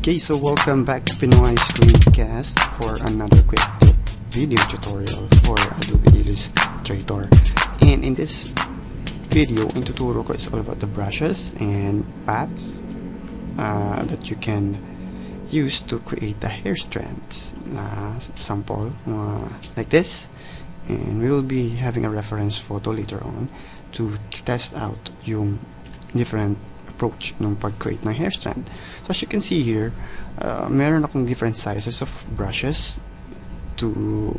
Okay, so welcome back to Pinoy Screencast for another quick video tutorial for Adobe Illustrator. And in this video, ang tuturo ko is all about the brushes and paths that you can use to create a hair strand sample like this. And we will be having a reference photo later on to test out yung different approach ng pag-create ng hair strand. So as you can see here, meron akong different sizes of brushes to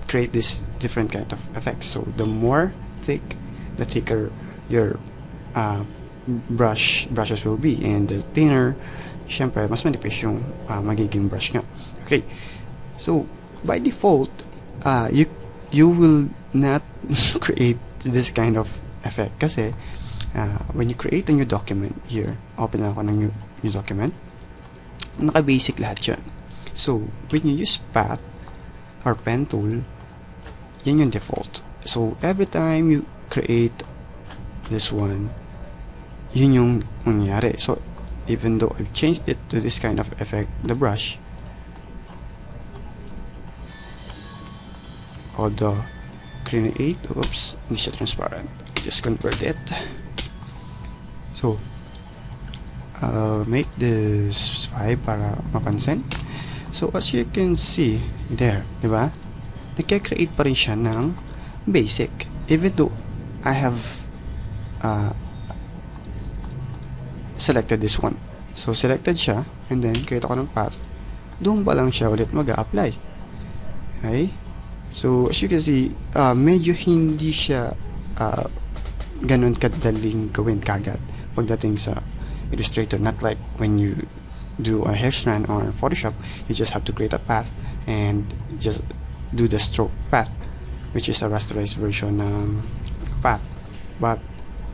create this different kind of effects. So the more thick, the thicker your brushes will be, and the thinner, syempre mas manipis yung magiging brush nga. Okay, so by default, you will not create this kind of effect kasi when you create a new document, here, open lang ako ng new document, naka-basic lahat yan. So, when you use path or pen tool, yan yung default. So, every time you create this one, yun yung mangyayari. So, even though I've changed it to this kind of effect, the brush, although create, oops, hindi siya transparent. Just convert it. So, I'll make this 5 para mapansin. So, as you can see there, diba? Nagka-create pa rin siya ng basic. Even though I have selected this one. So, selected siya, and then create ako ng path. Doon pa lang siya ulit mag-a-apply. Okay? So, as you can see, medyo hindi siya ganun kadaling gawin kagad pagdating sa Illustrator. Not like when you do a hair strand on Photoshop, you just have to create a path and just do the stroke path, which is a rasterized version ng path. But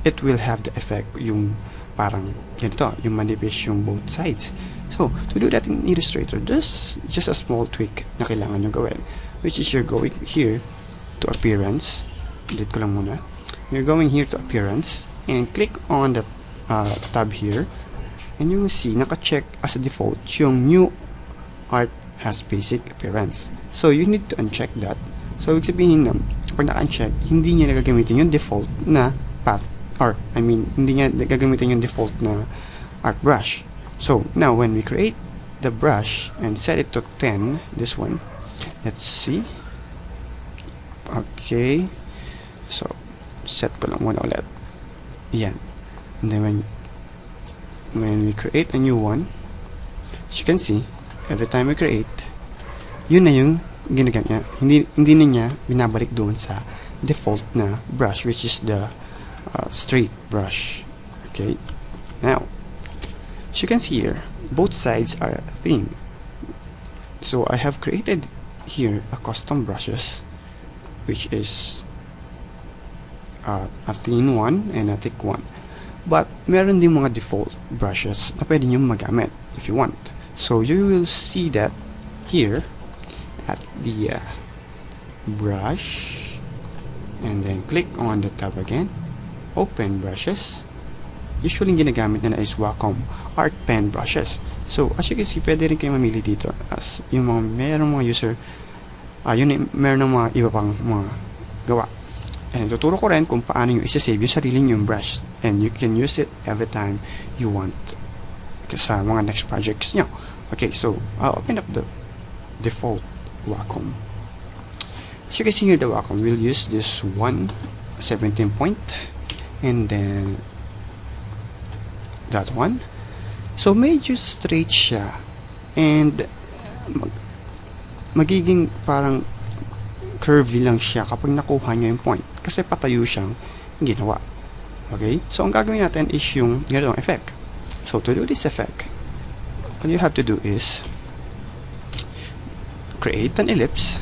it will have the effect yung parang ganito, yung manipis yung both sides. So, to do that in Illustrator, just a small tweak na kailangan nyo gawin, which is you're going here to Appearance. Delete ko lang muna. You're going here to Appearance and click on the tab here, and you will see naka-check as a default yung New Art has Basic Appearance. So you need to uncheck that. So ibig sabihin na pag naka-uncheck, hindi niya nagagamitin yung default na path, or I mean hindi niya nagagamitin yung default na art brush. So now when we create the brush and set it to 10, this one, let's see. Okay, so set ko lang muna ulit. Yan. And then when we create a new one, as you can see, every time we create, yun na yung ginagamit niya. Hindi na niya binabalik doon sa default na brush, which is the straight brush. Okay. Now, as you can see here, both sides are thin. So I have created here a custom brushes, which is a thin one and a thick one. But meron din mga default brushes na pwede nyo magamit if you want. So you will see that here at the brush, and then click on the tab again, open brushes. Usually ginagamit na is Wacom art pen brushes. So as you can see, pwede rin kayo mamili dito as yung mga merong mga user, meron ng mga iba pang mga gawa. And tuturo ko rin kung paano nyo isa-save yung sarili nyo yung brush, and you can use it every time you want sa mga next projects nyo. Okay, so I'll open up the default Wacom. As you can see here, the Wacom will use this one 17 point, and then that one. So medyo straight siya, and magiging parang curvy lang siya kapag nakuha nyo yung point, kasi patayo siyang ginawa. Okay? So, ang gagawin natin is yung ganitong effect. So, to do this effect, all you have to do is create an ellipse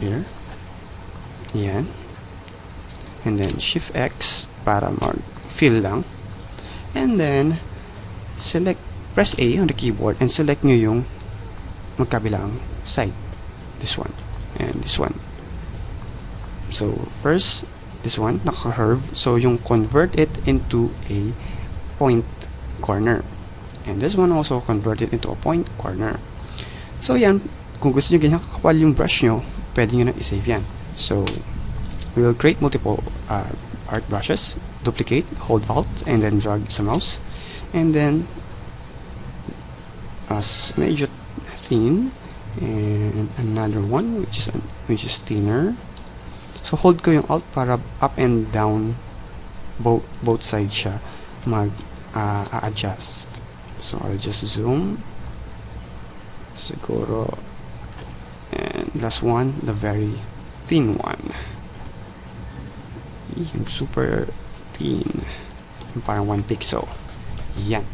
here. Yan. And then, Shift X para mag-fill lang. And then, press A on the keyboard and select nyo yung magkabilang side. This one and this one. So first, this one naka-curve, so yung convert it into a point corner. And this one also convert it into a point corner. So yan, kung gusto nyo ganyan kakapal yung brush nyo, pwede nyo na isave yan. So we will create multiple art brushes, duplicate, hold Alt, and then drag sa mouse, and then as medyo thin, and another one which is thinner. So hold ko yung Alt para up and down both sides siya adjust. So I'll just zoom siguro, and last one, the very thin one, yung super thin, yung parang 1 pixel, yan,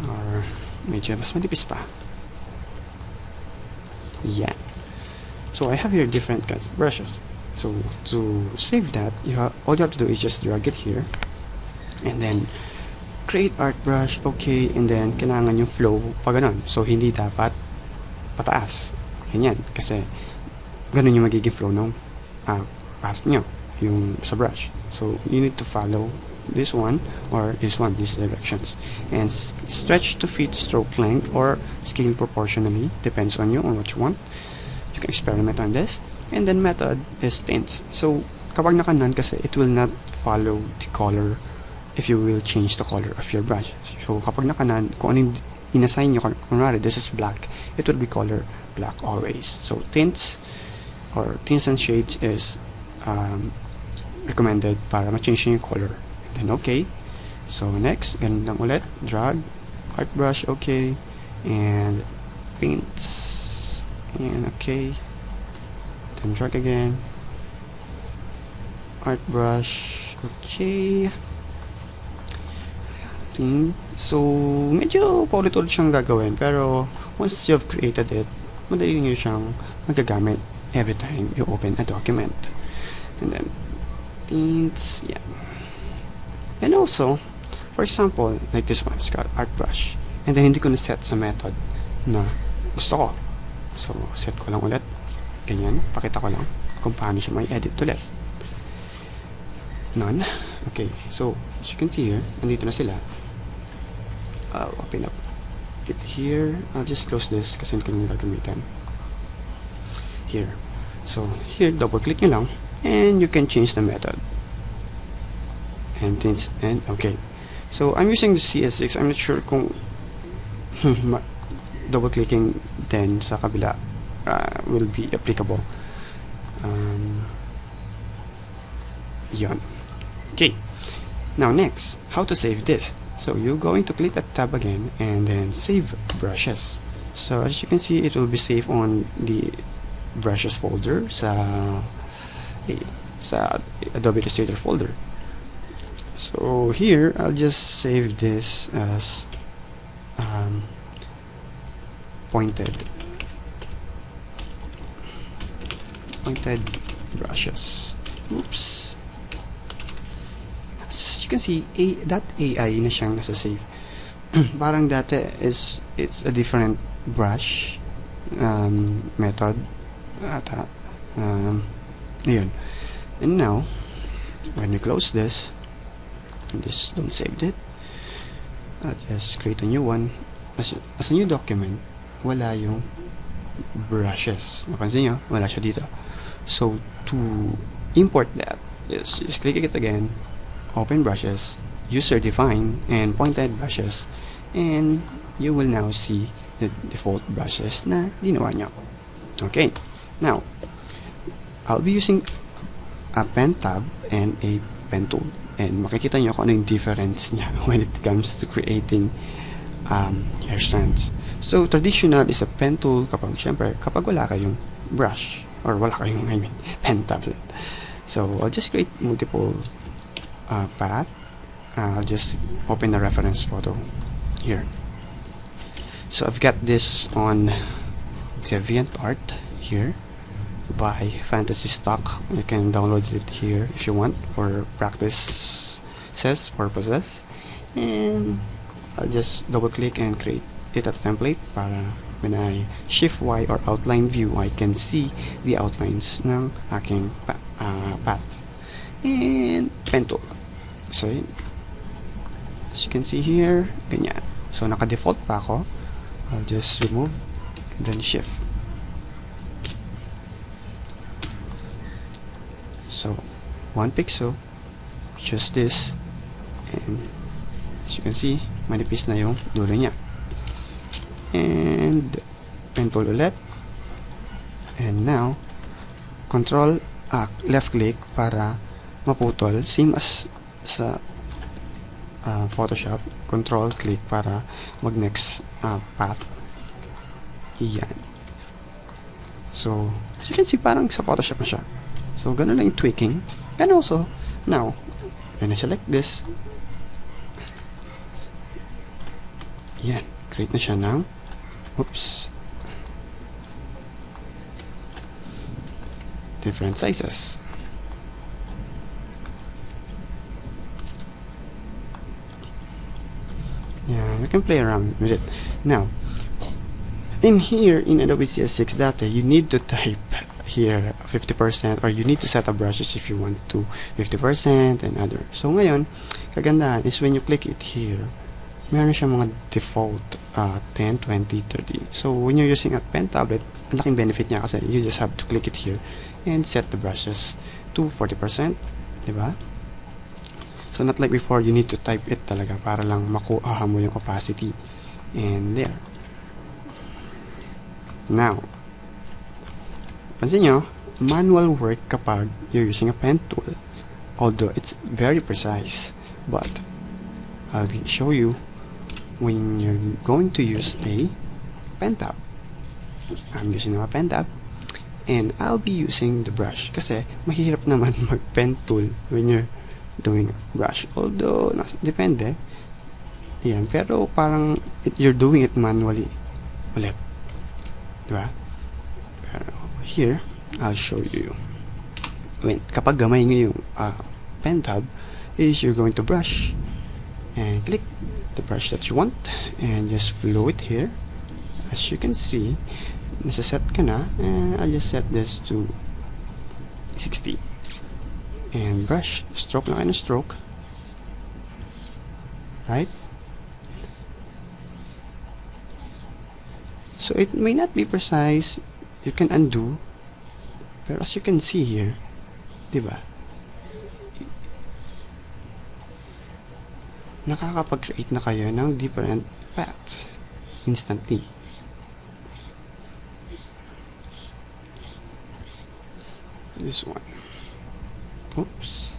or medyo mas manipis pa, yan. So I have here different kinds of brushes. So to save that, all you have to do is just drag it here, and then create art brush, okay, and then kailangan yung flow pa ganun. So hindi dapat pataas, ganyan, kasi ganun yung magiging flow ng path nyo, yung sa brush. So you need to follow this one or this one, these directions, and stretch to fit stroke length or scale proportionally, depends on you, on what you want. You can experiment on this. And then method is tints. So kapag nakanan, kasi it will not follow the color if you will change the color of your brush. So kapag nakanan, kung anong inassign nyo, kunwari this is black, it will be color black always. So tints or tints and shades is recommended para ma-change yung color. Then okay. So next, ganun lang ulit, drag art brush, okay, and tints, and okay, then drag again, art brush, okay. So medyo paulit-ulit siyang gagawin, pero once you've created it, madali nyo siyang magagamit every time you open a document. And then tints, yeah. And also, for example, like this one, it's got art brush, and then hindi ko na set sa method na gusto ko. So set ko lang ulit, ganyan, pakita ko lang kung paano siya may edit ulit. None. Okay, so as you can see here, nandito na sila. I'll open up it here. I'll just close this kasi hindi ko nang gagamitan here. So here, double click nyo lang, and you can change the method. And things, and okay. So I'm using the CS6. I'm not sure kung double clicking then sa kabila will be applicable. Yon. Okay. Now next, how to save this? So you're going to click that tab again and then save brushes. So as you can see, it will be saved on the brushes folder sa Adobe Illustrator folder. So here I'll just save this as pointed brushes. Oops. As you can see, that AI na siyang nasa save. Parang dati it's a different brush method ata. Ayun. And now when we close this, and just don't save it, I'll just create a new one as a new document. Wala yung brushes, napansin nyo, wala siya dito. So to import that, just click it again, open brushes, user define, and pointed brushes, and you will now see the default brushes na ginawa nyo. Okay, now I'll be using a pen tab and a pen tool, and makikita nyo kung ano yung difference niya when it comes to creating hair strands. So traditional is a pen tool kapag wala kayong brush or wala kayong pen tablet. So I'll just create multiple path. I'll just open the reference photo here. So I've got this on DeviantArt here by Fantasy Stock. You can download it here if you want for practice purposes. And I'll just double click and create it as a template para when I shift Y or outline view, I can see the outlines ng aking path. And pen tool. So As you can see here, ganyan. So, naka-default pa ako. I'll just remove and then shift. So, 1 pixel, just this, and as you can see, manipis na yung dulo niya. And pen tool ulit. And now, control left click para maputol, same as sa Photoshop. Control click para mag next path. Yan. So, as you can see, parang sa Photoshop na siya. So, ganun lang yung tweaking. And also, now, when I select this, yan, create na siya ng, oops, different sizes. Yeah, you can play around with it. Now, in here, in Adobe CS6 data, you need to type here 50%, or you need to set up brushes if you want to 50% and other. So ngayon, kagandahan is when you click it here, meron siya mga default 10, 20, 30. So when you're using a pen tablet, ang laking benefit niya kasi you just have to click it here and set the brushes to 40%, diba? So not like before, you need to type it talaga para lang makuha mo yung opacity. And there. Now, pansin nyo, manual work kapag you're using a pen tool. Although it's very precise, but I'll show you when you're going to use a pen tab. I'm using a pen tab, and I'll be using the brush kasi mahirap naman mag pen tool when you're doing brush. Although, depende. Yan, pero parang you're doing it manually ulit. Diba? Pero here, I'll show you. Kapag gamay nyo yung pen tab, is you're going to brush and click the brush that you want and just flow it here. As you can see, nasa-set ka na, and I'll just set this to 60. And brush, stroke lang kayo ng stroke, right? So it may not be precise, you can undo, pero as you can see here, diba, nakakapag-create na kayo ng different paths instantly. This one. Oops.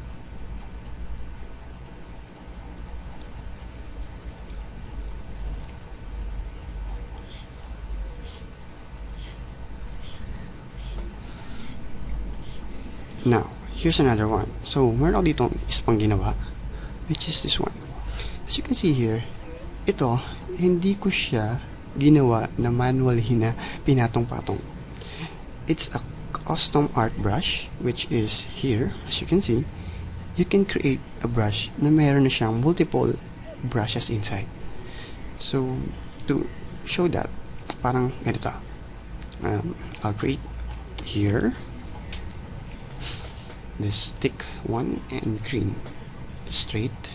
Now, here's another one. So, meron ako dito isa pang ginawa, which is this one. As you can see here, ito, hindi ko siya ginawa na manually na pinatong-patong. It's a custom art brush, which is here. As you can see, you can create a brush na meron na siyang multiple brushes inside. So, to show that, parang ganito. I'll create here this thick one and green, straight.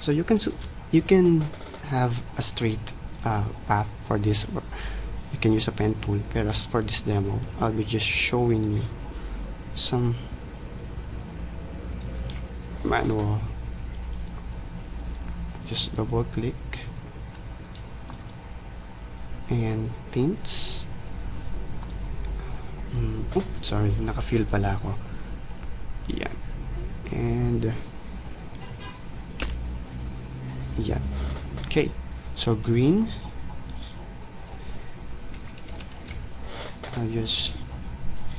So you can have a straight path for this. You can use a pen tool, pero for this demo, I'll be just showing you some manual. Just double click and tints. Oh, sorry, naka-fill pala ako. Yan. And yan. Okay, so green, I'll just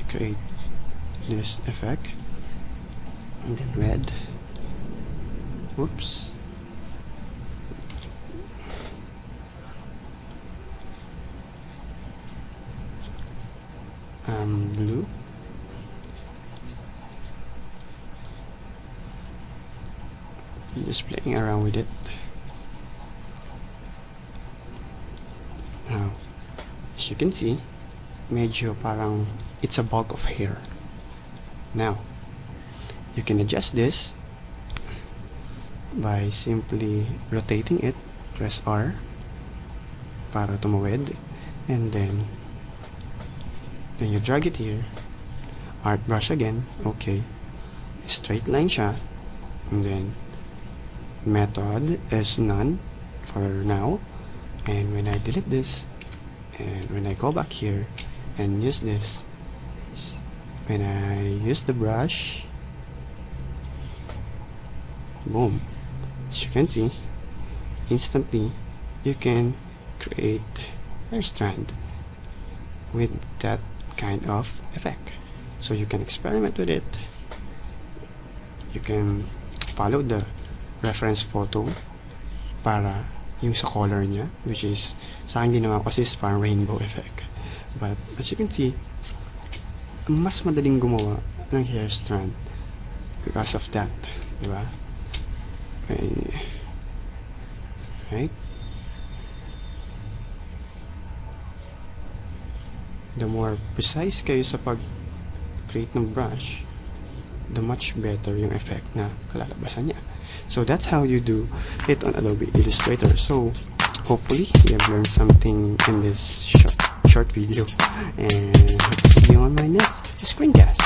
create this effect, and then red. Whoops. Blue. I'm just playing around with it. Now, as you can see, medyo parang it's a bulk of hair. Now, you can adjust this by simply rotating it. Press R para tumawid, and then you drag it here. Art brush again. Okay, straight line siya, and then method is none for now. And when I delete this, and when I go back here and use this, when I use the brush, boom, as you can see, instantly you can create a strand with that kind of effect. So you can experiment with it. You can follow the reference photo para yung sa color niya, which is sa akin din naman kasi is parang rainbow effect. But as you can see, mas madaling gumawa ng hair strand because of that, di ba? Okay. Right? The more precise kayo sa pag-create ng brush, the much better yung effect na kalalabasan niya. So that's how you do it on Adobe Illustrator. So hopefully you have learned something in this short video, and hope to see you on my next screencast.